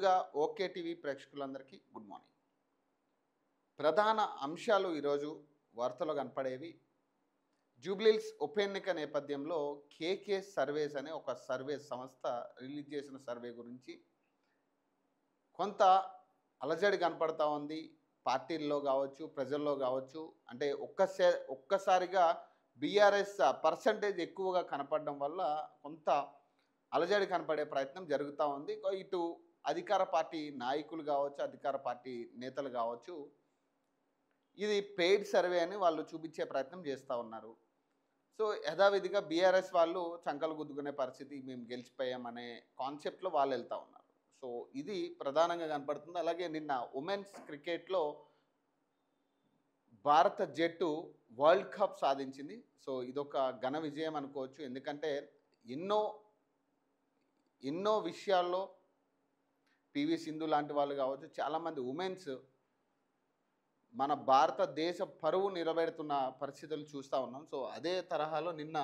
ముందుగా okay TV ప్రేక్షకులందరికీ good morning. ప్రధాన అంశాలు ఈరోజు వార్తలో కనపడేవి. జూబ్లీహిల్స్ ఉప ఎన్నిక నేపథ్యంలో కేకే సర్వేస్ అనే ఒక సర్వే సంస్థ రిలీజ్ చేసిన సర్వే గురించి కొంత అలజడి కనపడతా ఉంది. పార్టీల్లో కావచ్చు, ప్రజల్లో కావచ్చు. అంటే ఒక్కసారిగా బీఆర్ఎస్ పర్సంటేజ్ ఎక్కువగా కనపడడం వల్ల కొంత అలజడి కనపడే ప్రయత్నం జరుగుతూ ఉంది. ఇటు అధికార పార్టీ నాయకులు కావచ్చు, అధికార పార్టీ నేతలు కావచ్చు, ఇది పెయిడ్ సర్వే అని వాళ్ళు చూపించే ప్రయత్నం చేస్తూ ఉన్నారు. సో యథావిధిగా బీఆర్ఎస్ వాళ్ళు చంకలు గుద్దుకునే పరిస్థితి, మేము గెలిచిపోయామనే కాన్సెప్ట్లో వాళ్ళు వెళ్తూ ఉన్నారు. సో ఇది ప్రధానంగా కనపడుతుంది. అలాగే నిన్న ఉమెన్స్ క్రికెట్లో భారత జట్టు వరల్డ్ కప్ సాధించింది. సో ఇదొక ఘన విజయం అనుకోవచ్చు. ఎందుకంటే ఎన్నో విషయాల్లో పివి సింధు లాంటి వాళ్ళు కావచ్చు, చాలామంది ఉమెన్స్ మన భారతదేశ పరువు నిలబెడుతున్న పరిస్థితులు చూస్తూ ఉన్నాం. సో అదే తరహాలో నిన్న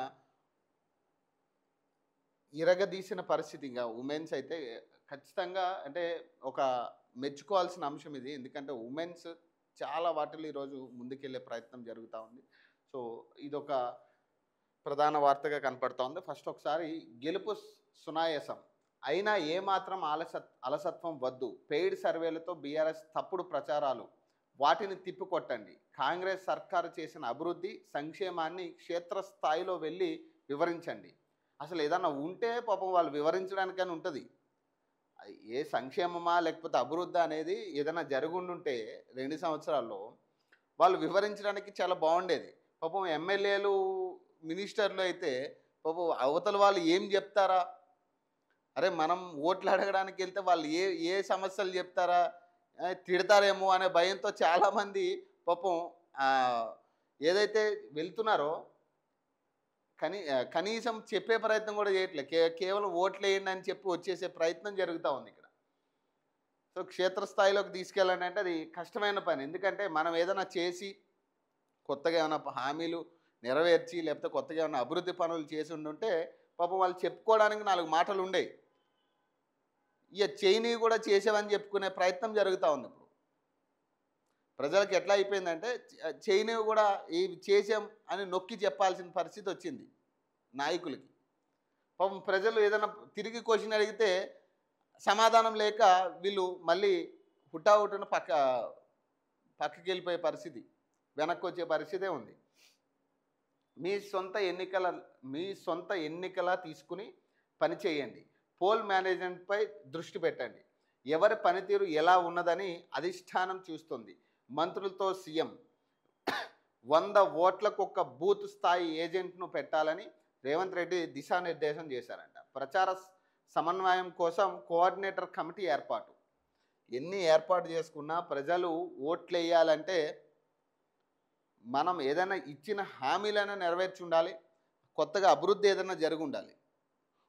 ఇరగదీసిన పరిస్థితి. ఇంకా ఉమెన్స్ అయితే ఖచ్చితంగా అంటే ఒక మెచ్చుకోవాల్సిన అంశం ఇది. ఎందుకంటే ఉమెన్స్ చాలా వాటిలో ఈరోజు ముందుకెళ్ళే ప్రయత్నం జరుగుతూ ఉంది. సో ఇదొక ప్రధాన వార్తగా కనపడుతూ ఉంది. ఫస్ట్ ఒకసారి గెలుపు సునాయాసం అయినా ఏమాత్రం అలసత్వం వద్దు, పెయిడ్ సర్వేలతో బీఆర్ఎస్ తప్పుడు ప్రచారాలు వాటిని తిప్పికొట్టండి, కాంగ్రెస్ సర్కారు చేసిన అభివృద్ధి సంక్షేమాన్ని క్షేత్రస్థాయిలో వెళ్ళి వివరించండి. అసలు ఏదన్నా ఉంటే పాపం వాళ్ళు వివరించడానికని ఉంటుంది. ఏ సంక్షేమమా లేకపోతే అభివృద్ధి అనేది ఏదైనా జరుగుండుంటే 2 సంవత్సరాల్లో వాళ్ళు వివరించడానికి చాలా బాగుండేది. పాపం ఎమ్మెల్యేలు మినిస్టర్లు అయితే పాపం అవతల వాళ్ళు ఏం చెప్తారా, అరే మనం ఓట్లు అడగడానికి వెళ్తే వాళ్ళు ఏ సమస్యలు చెప్తారా, తిడతారేమో అనే భయంతో చాలామంది పాపం ఏదైతే వెళ్తున్నారో కనీసం చెప్పే ప్రయత్నం కూడా చేయట్లేదు. కేవలం ఓట్లు వేయండి అని చెప్పి వచ్చేసే ప్రయత్నం జరుగుతూ ఉంది ఇక్కడ. సో క్షేత్రస్థాయిలోకి తీసుకెళ్ళాలంటే అంటే అది కష్టమైన పని. ఎందుకంటే మనం ఏదైనా చేసి కొత్తగా ఏమైనా హామీలు నెరవేర్చి లేకపోతే కొత్తగా ఏమైనా అభివృద్ధి పనులు చేసి ఉండుంటే పాపం వాళ్ళు చెప్పుకోవడానికి 4 మాటలు ఉండేవి. ఇక చేయని కూడా చేసేవని చెప్పుకునే ప్రయత్నం జరుగుతూ ఉంది. ఇప్పుడు ప్రజలకు ఎట్లా అయిపోయిందంటే చేయనివి కూడా ఇవి చేసాం అని నొక్కి చెప్పాల్సిన పరిస్థితి వచ్చింది నాయకులకి. పాపం ప్రజలు ఏదైనా తిరిగి క్వశ్చన్ అడిగితే సమాధానం లేక వీళ్ళు మళ్ళీ హుటాహుటిన పక్కకి వెళ్ళిపోయే పరిస్థితి, వెనక్కి వచ్చే పరిస్థితే ఉంది. మీ సొంత ఎన్నికలా తీసుకుని పని చేయండి, పోల్ మేనేజ్మెంట్పై దృష్టి పెట్టండి, ఎవరి పనితీరు ఎలా ఉన్నదని అధిష్టానం చూస్తుంది. మంత్రులతో సీఎం 100 ఓట్లకు ఒక బూత్ స్థాయి ఏజెంట్ను పెట్టాలని రేవంత్ రెడ్డి దిశానిర్దేశం చేశారంట. ప్రచార సమన్వయం కోసం కోఆర్డినేటర్ కమిటీ ఏర్పాటు. ఎన్ని ఏర్పాటు చేసుకున్నా ప్రజలు ఓట్లు వేయాలంటే మనం ఏదైనా ఇచ్చిన హామీలైనా నెరవేర్చి ఉండాలి, కొత్తగా అభివృద్ధి ఏదైనా జరిగి ఉండాలి.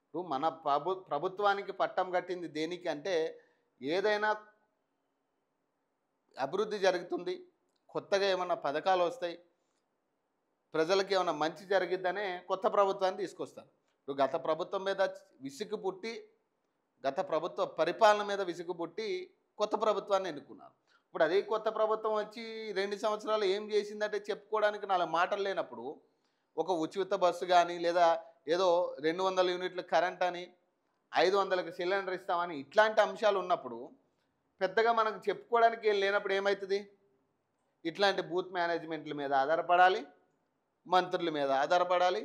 ఇప్పుడు మన ప్రభుత్వానికి పట్టం కట్టింది దేనికి అంటే ఏదైనా అభివృద్ధి జరుగుతుంది, కొత్తగా ఏమైనా పథకాలు వస్తాయి, ప్రజలకి ఏమైనా మంచి జరిగిద్దనే కొత్త ప్రభుత్వాన్ని తీసుకొస్తారు. ఇప్పుడు గత ప్రభుత్వం మీద విసుగు పుట్టి, గత ప్రభుత్వ పరిపాలన మీద విసుగు పుట్టి కొత్త ప్రభుత్వాన్ని ఎన్నుకున్నారు. ఇప్పుడు అదే కొత్త ప్రభుత్వం వచ్చి 2 సంవత్సరాలు ఏం చేసిందంటే చెప్పుకోవడానికి 4 మాటలు లేనప్పుడు ఒక ఉచిత బస్సు కానీ లేదా ఏదో 200 యూనిట్ల కరెంట్ అని 500కి సిలిండర్ ఇస్తామని ఇట్లాంటి అంశాలు ఉన్నప్పుడు పెద్దగా మనకు చెప్పుకోవడానికి లేనప్పుడు ఏమవుతుంది? ఇట్లాంటి బూత్ మేనేజ్మెంట్ల మీద ఆధారపడాలి, మంత్రుల మీద ఆధారపడాలి.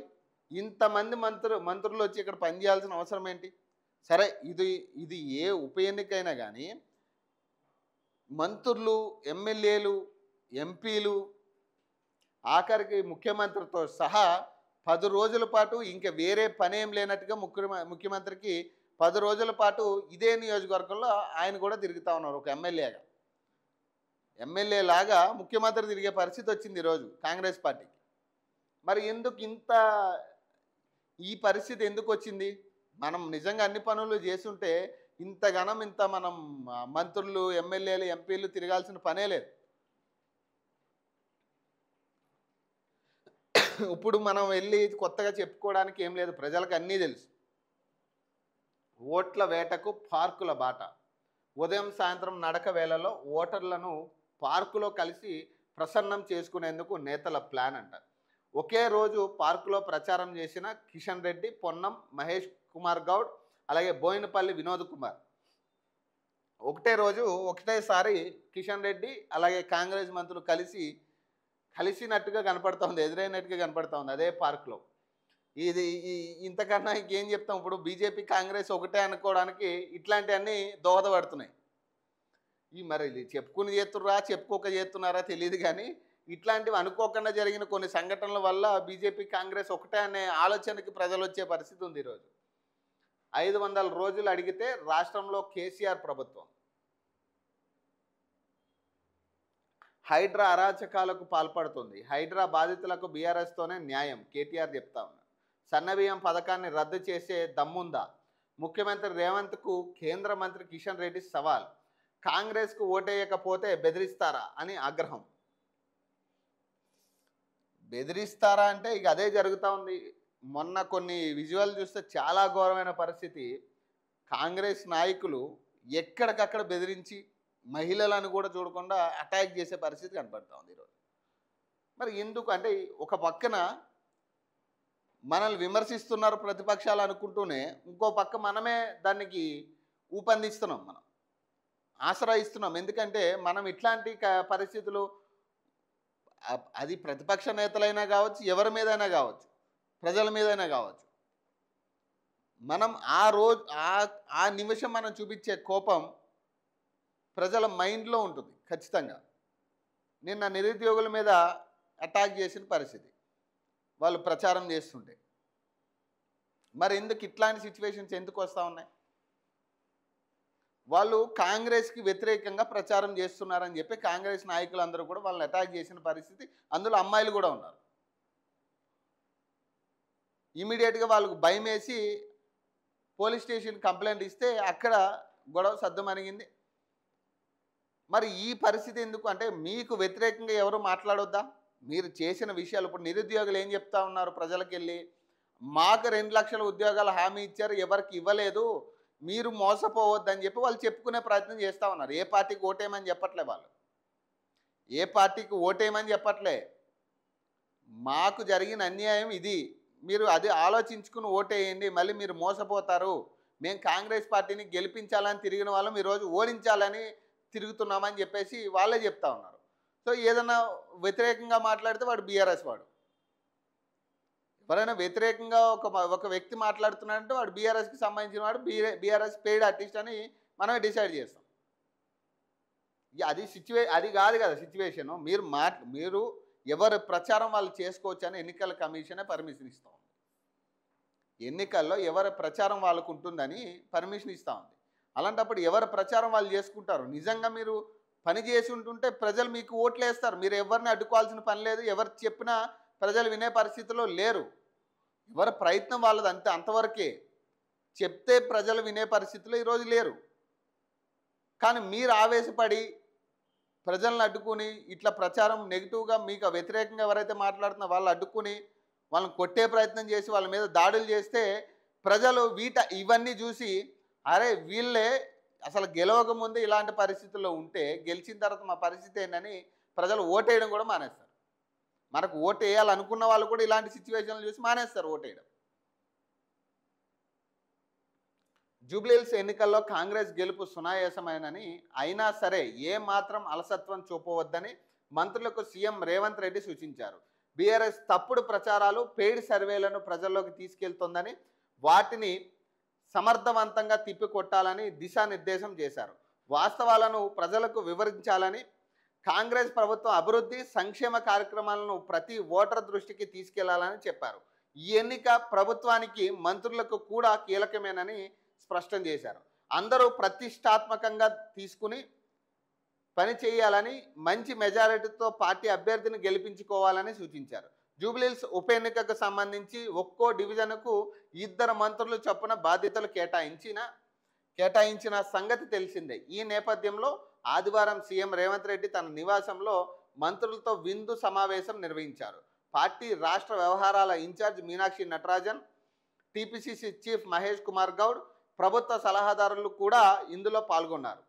ఇంతమంది మంత్రులు వచ్చి ఇక్కడ పనిచేయాల్సిన అవసరం ఏంటి? సరే ఇది ఏ ఉప ఎన్నికైనా కానీ మంత్రులు, ఎమ్మెల్యేలు, ఎంపీలు, ఆఖరికి ముఖ్యమంత్రితో సహా 10 రోజుల పాటు ఇంకా వేరే పనేం లేనట్టుగా ముఖ్యమంత్రికి 10 రోజుల పాటు ఇదే నియోజకవర్గంలో ఆయన కూడా తిరుగుతూ ఉన్నారు. ఒక ఎమ్మెల్యే లాగా ముఖ్యమంత్రి తిరిగే పరిస్థితి వచ్చింది ఈరోజు కాంగ్రెస్ పార్టీకి. మరి ఈ పరిస్థితి ఎందుకు వచ్చింది? మనం నిజంగా అన్ని పనులు చేస్తుంటే ఇంత మనం మంత్రులు, ఎమ్మెల్యేలు, ఎంపీలు తిరగాల్సిన పనే లేదు. ఇప్పుడు మనం వెళ్ళి కొత్తగా చెప్పుకోవడానికి ఏం లేదు, ప్రజలకు అన్నీ తెలుసు. ఓట్ల వేటకు పార్కుల బాట. ఉదయం సాయంత్రం నడక వేళలో ఓటర్లను పార్కులో కలిసి ప్రసన్నం చేసుకునేందుకు నేతల ప్లాన్ అంట. ఒకే రోజు పార్కులో ప్రచారం చేసిన కిషన్ రెడ్డి, పొన్నం మహేష్ కుమార్ గౌడ్, అలాగే బోయినపల్లి వినోద్ కుమార్ ఒకటే రోజు ఒకటేసారి కిషన్ రెడ్డి అలాగే కాంగ్రెస్ మంత్రులు కలిసినట్టుగా కనపడుతోంది, ఎదురైనట్టుగా కనపడుతోంది అదే పార్కులో. ఇది ఇంతకన్నా ఇంకేం చెప్తాం. ఇప్పుడు బీజేపీ కాంగ్రెస్ ఒకటే అనుకోవడానికి ఇట్లాంటివన్నీ దోహదపడుతున్నాయి. మరి ఇది చెప్పుకుని చేస్తున్నారా చెప్పుకోక చేస్తున్నారా తెలియదు, కానీ ఇట్లాంటివి అనుకోకుండా జరిగిన కొన్ని సంఘటనల వల్ల బీజేపీ కాంగ్రెస్ ఒకటే అనే ఆలోచనకి ప్రజలు వచ్చే పరిస్థితి ఉంది ఈరోజు. 500 రోజులు అడిగితే రాష్ట్రంలో కేసీఆర్ ప్రభుత్వం హైడ్రా అరాచకాలకు పాల్పడుతుంది. హైడ్రా బాధితులకు బీఆర్ఎస్తోనే న్యాయం కేటీఆర్ చెప్తా ఉన్నారు. సన్నబియ్యం పథకాన్ని రద్దు చేసే దమ్ముందా? ముఖ్యమంత్రి రేవంత్కు కేంద్ర మంత్రి కిషన్ రెడ్డి సవాల్. కాంగ్రెస్కు ఓటేయకపోతే బెదిరిస్తారా అని ఆగ్రహం. బెదిరిస్తారా అంటే ఇక అదే జరుగుతూ ఉంది. మొన్న కొన్ని విజువల్ చూస్తే చాలా ఘోరమైన పరిస్థితి. కాంగ్రెస్ నాయకులు ఎక్కడికక్కడ బెదిరించి మహిళలను కూడా చూడకుండా అటాక్ చేసే పరిస్థితి కనపడుతూ ఉంది ఈరోజు. మరి ఎందుకు అంటే ఒక పక్కన మనల్ని విమర్శిస్తున్నారు ప్రతిపక్షాలు అనుకుంటూనే ఇంకో పక్క మనమే దానికి ఊపందిస్తున్నాం, మనం ఆశ్రయిస్తున్నాం. ఎందుకంటే మనం ఇట్లాంటి పరిస్థితులు అది ప్రతిపక్ష నేతలైనా కావచ్చు, ఎవరి మీదైనా కావచ్చు, ప్రజల మీదైనా కావచ్చు, మనం ఆ నిమిషం మనం చూపించే కోపం ప్రజల మైండ్లో ఉంటుంది ఖచ్చితంగా. నిన్న నిరుద్యోగుల మీద అటాక్ చేసిన పరిస్థితి వాళ్ళు ప్రచారం చేస్తుంటే. మరి ఎందుకు ఇట్లాంటి సిచ్యువేషన్స్ ఎందుకు వస్తూ ఉన్నాయి? వాళ్ళు కాంగ్రెస్కి వ్యతిరేకంగా ప్రచారం చేస్తున్నారని చెప్పి కాంగ్రెస్ నాయకులందరూ కూడా వాళ్ళని అటాక్ చేసిన పరిస్థితి, అందులో అమ్మాయిలు కూడా ఉన్నారు. ఇమీడియట్గా వాళ్ళకు భయం వేసి పోలీస్ స్టేషన్ కంప్లైంట్ ఇస్తే అక్కడ గొడవ సద్దుమణిగింది. మరి ఈ పరిస్థితి ఎందుకు అంటే మీకు వ్యతిరేకంగా ఎవరు మాట్లాడొద్దా? మీరు చేసిన విషయాలు ఇప్పుడు నిరుద్యోగులు ఏం చెప్తా ఉన్నారు ప్రజలకు వెళ్ళి, మాకు 2 లక్షల ఉద్యోగాలు హామీ ఇచ్చారు, ఎవరికి ఇవ్వలేదు, మీరు మోసపోవద్దని చెప్పి వాళ్ళు చెప్పుకునే ప్రయత్నం చేస్తూ ఉన్నారు. ఏ పార్టీకి ఓటేయమని చెప్పట్లే వాళ్ళు, ఏ పార్టీకి ఓటేయమని చెప్పట్లే. మాకు జరిగిన అన్యాయం ఇది, మీరు అది ఆలోచించుకుని ఓటేయండి, మళ్ళీ మీరు మోసపోతారు, మేము కాంగ్రెస్ పార్టీని గెలిపించాలని తిరిగిన వాళ్ళం ఈరోజు ఓడించాలని తిరుగుతున్నామని చెప్పేసి వాళ్ళే చెప్తా ఉన్నారు. సో ఏదన్నా వ్యతిరేకంగా మాట్లాడితే వాడు బీఆర్ఎస్ వాడు, ఎవరైనా వ్యతిరేకంగా ఒక వ్యక్తి మాట్లాడుతున్నాడంటే వాడు బీఆర్ఎస్కి సంబంధించిన వాడు, బీఆర్ఎస్ పెయిడ్ ఆర్టిస్ట్ అని మనమే డిసైడ్ చేస్తాం. అది కాదు కదా సిచ్యువేషను. మీరు ఎవరి ప్రచారం వాళ్ళు చేసుకోవచ్చు అని ఎన్నికల కమిషనే పర్మిషన్ ఇస్తూ ఉంది. ఎన్నికల్లో ఎవరి ప్రచారం వాళ్ళకు ఉంటుందని పర్మిషన్ ఇస్తూ ఉంది. అలాంటప్పుడు ఎవరి ప్రచారం వాళ్ళు చేసుకుంటారు. నిజంగా మీరు పని చేసి ఉంటుంటే ప్రజలు మీకు ఓట్లు వేస్తారు. మీరు ఎవరిని అడ్డుకోవాల్సిన పని లేదు, ఎవరు చెప్పినా ప్రజలు వినే పరిస్థితిలో లేరు. ఎవరి ప్రయత్నం వాళ్ళది అంతవరకే. చెప్తే ప్రజలు వినే పరిస్థితిలో ఈరోజు లేరు. కానీ మీరు ఆవేశపడి ప్రజలను అడ్డుకుని ఇట్లా ప్రచారం నెగిటివ్గా మీకు వ్యతిరేకంగా ఎవరైతే మాట్లాడుతున్నారో వాళ్ళు అడ్డుకుని వాళ్ళని కొట్టే ప్రయత్నం చేసి వాళ్ళ మీద దాడులు చేస్తే ప్రజలు ఇవన్నీ చూసి అరే వీళ్ళే అసలు గెలవక ముందు ఇలాంటి పరిస్థితుల్లో ఉంటే గెలిచిన తర్వాత మా పరిస్థితి ఏంటని ప్రజలు ఓటేయడం కూడా మానేస్తారు. మనకు ఓటు వేయాలనుకున్న వాళ్ళు కూడా ఇలాంటి సిచ్యువేషన్లు చూసి మానేస్తారు ఓటేయడం. జూబ్లీహిల్స్ ఎన్నికల్లో కాంగ్రెస్ గెలుపు సునాయాసమైనని అయినా సరే ఏమాత్రం అలసత్వం చూపవద్దని మంత్రులకు సీఎం రేవంత్ రెడ్డి సూచించారు. బీఆర్ఎస్ తప్పుడు ప్రచారాలు, పెయిడ్ సర్వేలను ప్రజల్లోకి తీసుకెళ్తోందని వాటిని సమర్థవంతంగా తిప్పికొట్టాలని దిశానిర్దేశం చేశారు. వాస్తవాలను ప్రజలకు వివరించాలని, కాంగ్రెస్ ప్రభుత్వం అభివృద్ధి సంక్షేమ కార్యక్రమాలను ప్రతి ఓటర్ దృష్టికి తీసుకెళ్లాలని చెప్పారు. ఈ ఎన్నిక ప్రభుత్వానికి మంత్రులకు కూడా కీలకమేనని స్పష్టం చేశారు. అందరూ ప్రతిష్టాత్మకంగా తీసుకుని పని చేయాలని, మంచి మెజారిటీతో పార్టీ అభ్యర్థిని గెలిపించుకోవాలని సూచించారు. జూబ్లీహిల్స్ ఉప ఎన్నికకు సంబంధించి ఒక్కో డివిజన్కు 2 మంత్రులు చొప్పున బాధ్యతలు కేటాయించిన సంగతి తెలిసిందే. ఈ నేపథ్యంలో ఆదివారం సీఎం రేవంత్ రెడ్డి తన నివాసంలో మంత్రులతో విందు సమావేశం నిర్వహించారు. పార్టీ రాష్ట్ర వ్యవహారాల in charge Meenakshi Natarajan, TPCC chief Mahesh Kumar Goud, ప్రభుత్వ సలహాదారులు కూడా ఇందులో పాల్గొన్నారు.